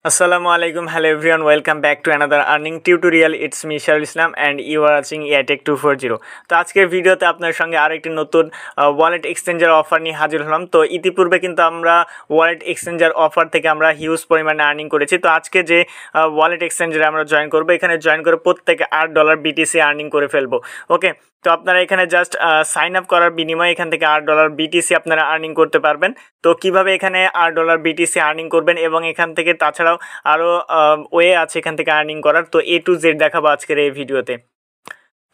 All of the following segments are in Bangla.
Assalamualaikum, hello everyone, welcome back to another earning tutorial. It's me Esarul and you are watching Airtech 240. তো আজকের ভিডিওতে আপনার সঙ্গে আরেকটি নতুন ওয়ালেট এক্সচেঞ্জার অফার নিয়ে হাজির হলাম। তো ইতিপূর্বে কিন্তু আমরা ওয়ালেট এক্সচেঞ্জার অফার থেকে আমরা হিউজ পরিমাণে আর্নিং করেছি। তো আজকে যে ওয়ালেট এক্সচেঞ্জারে আমরা জয়েন করব, এখানে জয়েন করে প্রত্যেকে $8 BTC আর্নিং করে ফেলবো। ওকে, তো আপনারা এখানে জাস্ট সাইন আপ করার বিনিময়ে এখান থেকে $8 BTC আপনারা আর্নিং করতে পারবেন। তো কিভাবে এখানে $8 BTC আর্নিং করবেন এবং এখান থেকে তাছাড়াও আরও ওয়ে আছে এখান থেকে আর্নিং করার, তো A to Z দেখাবো আজকের এই ভিডিওতে।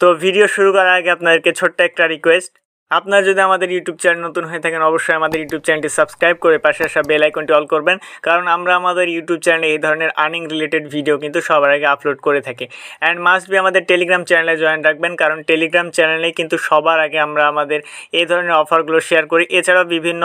তো ভিডিও শুরু করার আগে আপনাদেরকে ছোট্ট একটা রিকোয়েস্ট, আপনারা যদি আমাদের ইউটিউব চ্যানেল নতুন হয়ে থাকেন অবশ্যই আমাদের ইউটিউব চ্যানেলটি সাবস্ক্রাইব করে পাশে আসা বেল আইকনটি অল করবেন, কারণ আমরা আমাদের ইউটিউব চ্যানেলে এই ধরনের আর্নিং রিলেটেড ভিডিও কিন্তু সবার আগে আপলোড করে থাকি। অ্যান্ড মাস্ট বি আমাদের টেলিগ্রাম চ্যানেলে জয়েন রাখবেন, কারণ টেলিগ্রাম চ্যানেলে কিন্তু সবার আগে আমরা আমাদের এই ধরনের অফারগুলো শেয়ার করি। এছাড়াও বিভিন্ন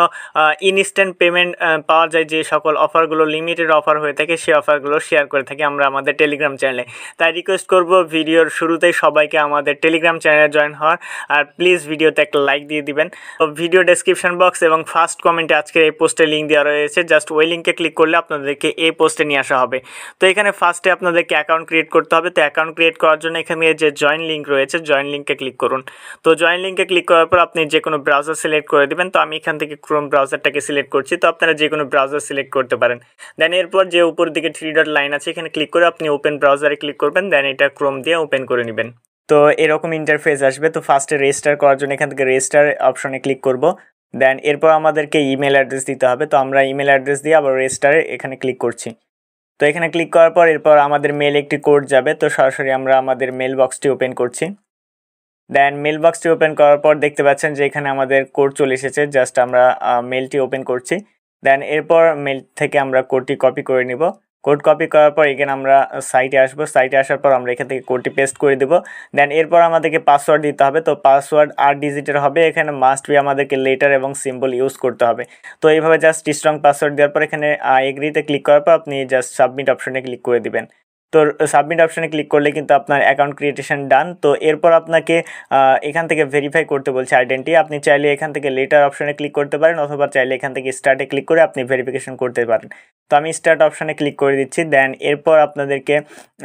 ইনস্ট্যান্ট পেমেন্ট পাওয়া যায়, যে সকল অফারগুলো লিমিটেড অফার হয়ে থাকে সেই অফারগুলো শেয়ার করে থাকি আমরা আমাদের টেলিগ্রাম চ্যানেলে। তাই রিকোয়েস্ট করব ভিডিওর শুরুতেই সবাইকে আমাদের টেলিগ্রাম চ্যানেলে জয়েন হওয়ার, আর প্লিজ ভিডিওতে একটা লাইক দিয়ে দিবেন। তো ভিডিও ডেসক্রিপশন বক্স এবং ফার্স্ট কমেন্টে আজকের এই পোস্টের লিঙ্ক দেওয়া রয়েছে, জাস্ট ওই লিঙ্কে ক্লিক করলে আপনাদেরকে এই পোস্টে নিয়ে আসা হবে। তো এখানে ফার্স্টে আপনাদেরকে অ্যাকাউন্ট ক্রিয়েট করতে হবে। তো অ্যাকাউন্ট ক্রিয়েট করার জন্য এখানে যে জয়েন লিঙ্ক রয়েছে জয়েন লিঙ্কে ক্লিক করুন। তো জয়েন লিঙ্কে ক্লিক করার পর আপনি যে কোনো ব্রাউজার সিলেক্ট করে দেবেন। তো আমি এখান থেকে ক্রোম ব্রাউজারটাকে সিলেক্ট করছি, তো আপনারা যে কোনো ব্রাউজার সিলেক্ট করতে পারেন। দেন এরপর যে উপর দিকে 3 ডট লাইন আছে এখানে ক্লিক করে আপনি ওপেন ব্রাউজারে ক্লিক করবেন, দেন এটা ক্রোম দিয়ে ওপেন করে নেবেন। তো এরকম ইন্টারফেস আসবে। তো ফার্স্টে রেজিস্টার করার জন্য এখান থেকে রেজিস্টার অপশনে ক্লিক করব। দেন এরপর আমাদেরকে ইমেল অ্যাড্রেস দিতে হবে। তো আমরা ইমেল অ্যাড্রেস দিয়ে আবার রেজিস্টারে এখানে ক্লিক করছি। তো এখানে ক্লিক করার পর এরপর আমাদের মেল একটি কোড যাবে। তো সরাসরি আমরা আমাদের মেল বক্সটি ওপেন করছি। দেন মেল বক্সটি ওপেন করার পর দেখতে পাচ্ছেন যে এখানে আমাদের কোড চলে এসেছে। জাস্ট আমরা মেলটি ওপেন করছি। দেন এরপর মেল থেকে আমরা কোডটি কপি করে নিব। কোড কপি করার পর এখানে আমরা সাইটে আসবো। সাইটে আসার পর আমরা এখান থেকে কোডটি পেস্ট করে দেবো। দেন এরপর আমাদেরকে পাসওয়ার্ড দিতে হবে। তো পাসওয়ার্ড 8 ডিজিটের হবে। এখানে মাস্ট বি আমাদেরকে লেটার এবং সিম্বল ইউজ করতে হবে। তো এইভাবে জাস্ট স্ট্রং পাসওয়ার্ড দেওয়ার পর এখানে এগ্রিতে ক্লিক করার পর আপনি জাস্ট সাবমিট অপশনে ক্লিক করে দিবেন। তো সাবমিট অপশনে ক্লিক করলে কিন্তু আপনার অ্যাকাউন্ট ক্রিয়েটেশন ডান। তো এরপর আপনাকে এখান থেকে ভেরিফাই করতে বলছে আইডেন্টি। আপনি চাইলে এখান থেকে লেটার অপশনে ক্লিক করতে পারেন, অথবা চাইলে এখান থেকে স্টার্টে ক্লিক করে আপনি ভেরিফিকেশন করতে পারেন। তো আমি স্টার্ট অপশনে ক্লিক করে দিচ্ছি। দেন এরপর আপনাদেরকে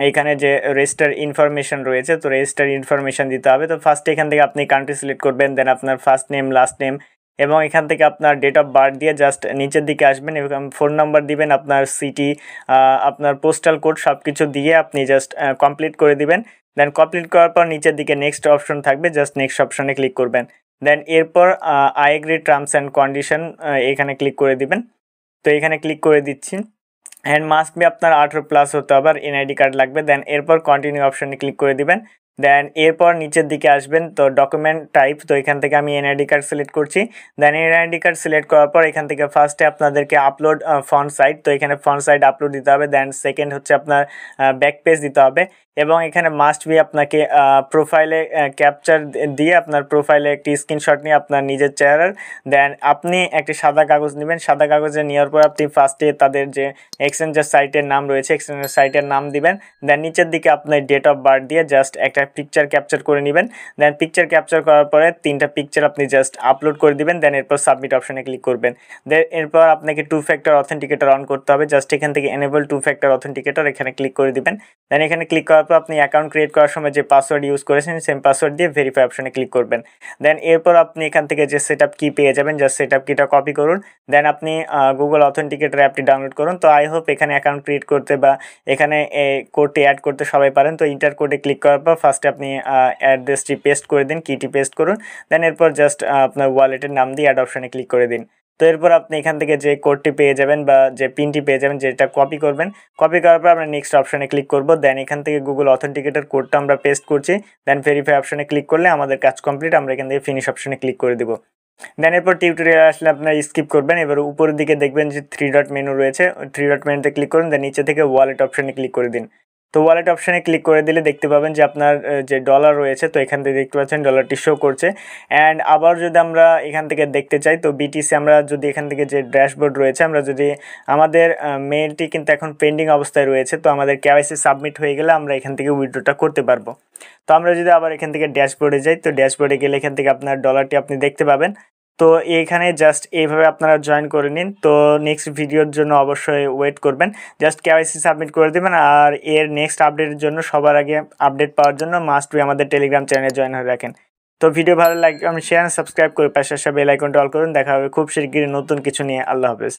এখানে যে রেজিস্টার ইনফরমেশন রয়েছে, তো রেজিস্টার ইনফরমেশন দিতে হবে। তো ফার্স্টে এখান থেকে আপনি কান্ট্রি সিলেক্ট করবেন, দেন আপনার ফার্স্ট নেম লাস্ট নেম এবং এখান থেকে আপনার ডেট অফ বার্থ দিয়ে জাস্ট নিচের দিকে আসবেন এবং ফোন নাম্বার দিবেন, আপনার সিটি, আপনার পোস্টাল কোড সব কিছু দিয়ে আপনি জাস্ট কমপ্লিট করে দিবেন। দেন কমপ্লিট করার পর নিচের দিকে নেক্সট অপশন থাকবে, জাস্ট নেক্সট অপশনে ক্লিক করবেন। দেন এরপর I agree terms and condition এখানে ক্লিক করে দিবেন। তো এখানে ক্লিক করে দিচ্ছি। অ্যান্ড মাস্ট বি আপনার 18+ হতে হবে, আর এনআইডি কার্ড লাগবে। দেন এরপর কন্টিনিউ অপশনে ক্লিক করে দিবেন। দেন এরপর নিচের দিকে আসবেন, তো ডকুমেন্ট টাইপ, তো এখান থেকে আমি এনআইডি কার্ড সিলেক্ট করছি। দেন এনআইডি কার্ড সিলেক্ট করার পর এখান থেকে ফার্স্টে আপনাদেরকে আপলোড ফ্রন্ট সাইড, তো এখানে ফ্রন্ট সাইড আপলোড দিতে হবে। দেন সেকেন্ড হচ্ছে আপনার ব্যাক পেজ দিতে হবে এবং এখানে মাস্ট বি আপনাকে প্রোফাইলে ক্যাপচার দিয়ে আপনার প্রোফাইলে একটি স্ক্রিনশট নিয়ে আপনার নিজের চেহারার। দেন আপনি একটি সাদা কাগজ নেবেন। সাদা কাগজে নেওয়ার পর আপনি ফার্স্টে তাদের যে এক্সচেঞ্জার সাইটের নাম রয়েছে এক্সচেঞ্জার সাইটের নাম দিবেন। দেন নিচের দিকে আপনার ডেট অফ বার্থ দিয়ে জাস্ট একটা পিকচার ক্যাপচার করে নেবেন। দেন পিকচার ক্যাপচার করার পরে 3টা পিকচার আপনি জাস্ট আপলোড করে দিবেন। দেন এরপর সাবমিট অপশনে ক্লিক করবেন। দেন এরপর আপনাকে 2 ফ্যাক্টর অথেন্টিকেটর অন করতে হবে। জাস্ট এখান থেকে এনেবল 2 ফ্যাক্টর অথেন্টিকেটর এখানে ক্লিক করে দিবেন। দেন এখানে ক্লিক করার পর আপনি অ্যাকাউন্ট ক্রিয়েট করার সময় যে পাসওয়ার্ড ইউজ করেছেন সেম পাসওয়ার্ড দিয়ে ভেরিফাই অপশনে ক্লিক করবেন। দেন এরপর আপনি এখান থেকে যে সেটআপ কি পেয়ে যাবেন, জাস্ট সেটআপ কিটা কপি করুন। দেন আপনি গুগল অথেন্টিকেটর অ্যাপটি ডাউনলোড করুন। তো আই হোপ এখানে অ্যাকাউন্ট ক্রিয়েট করতে বা এখানে কোডটি অ্যাড করতে সবাই পারেন। তো ইন্টার কোডে ক্লিক করার পর ফার্স্টে আপনি অ্যাড্রেসটি পেস্ট করে দিন, কিটি পেস্ট করুন। দেন এরপর জাস্ট আপনার ওয়ালেটের নাম দিয়ে অ্যাড অপশনে ক্লিক করে দিন। তো এরপর আপনি এখান থেকে যে কোডটি পেয়ে যাবেন বা যে পিনটি পেয়ে যাবেন যেটা কপি করবেন, কপি করার পর আমরা নেক্সট অপশনে ক্লিক করব। দেন এখান থেকে গুগল অথেন্টিকেটর কোডটা আমরা পেস্ট করছি। দেন ভেরিফাই অপশনে ক্লিক করলে আমাদের কাজ কমপ্লিট। আমরা এখান থেকে ফিনিশ অপশনে ক্লিক করে দেবো। দেন এরপর টিউটোরিয়াল আসলে আপনারা স্কিপ করবেন। এবার উপরের দিকে দেখবেন যে 3 ডট মেনু রয়েছে, 3 ডট মেনুতে ক্লিক করুন। দেন নিচে থেকে ওয়ালেট অপশনে ক্লিক করে দিন। তো ওয়ালেট অপশনে ক্লিক করে দিলে দেখতে পাবেন যে আপনার যে ডলার রয়েছে, তো এখান থেকে দেখতে পাচ্ছেন ডলারটি শো করছে। অ্যান্ড আবার যদি আমরা এখান থেকে দেখতে চাই, তো বিটিসি আমরা যদি এখান থেকে যে ড্যাশবোর্ড রয়েছে, আমরা যদি আমাদের মেইলটি কিন্তু এখন পেন্ডিং অবস্থায় রয়েছে, তো আমাদের কেওয়াইসি সাবমিট হয়ে গেলে আমরা এখান থেকে উইথড্রটা করতে পারবো। তো আমরা যদি আবার এখান থেকে ড্যাশবোর্ডে যাই, তো ড্যাশবোর্ডে গেলে এখান থেকে আপনার ডলারটি আপনি দেখতে পাবেন। তো এইখানে জাস্ট এইভাবে আপনারা জয়েন করে নিন। তো নেক্সট ভিডিওর জন্য অবশ্যই ওয়েট করবেন, জাস্ট কেওয়াইসি সাবমিট করে দেবেন। আর এর নেক্সট আপডেটের জন্য সবার আগে আপডেট পাওয়ার জন্য মাস্ট বি আমাদের টেলিগ্রাম চ্যানেলে জয়েন হয়ে রাখেন। তো ভিডিও ভালো লাগলে শেয়ার সাবস্ক্রাইব করে পাশে আসা বেল আইকনটা অল করুন। দেখা হবে খুব শিগগিরই নতুন কিছু নিয়ে। আল্লাহ হাফেজ।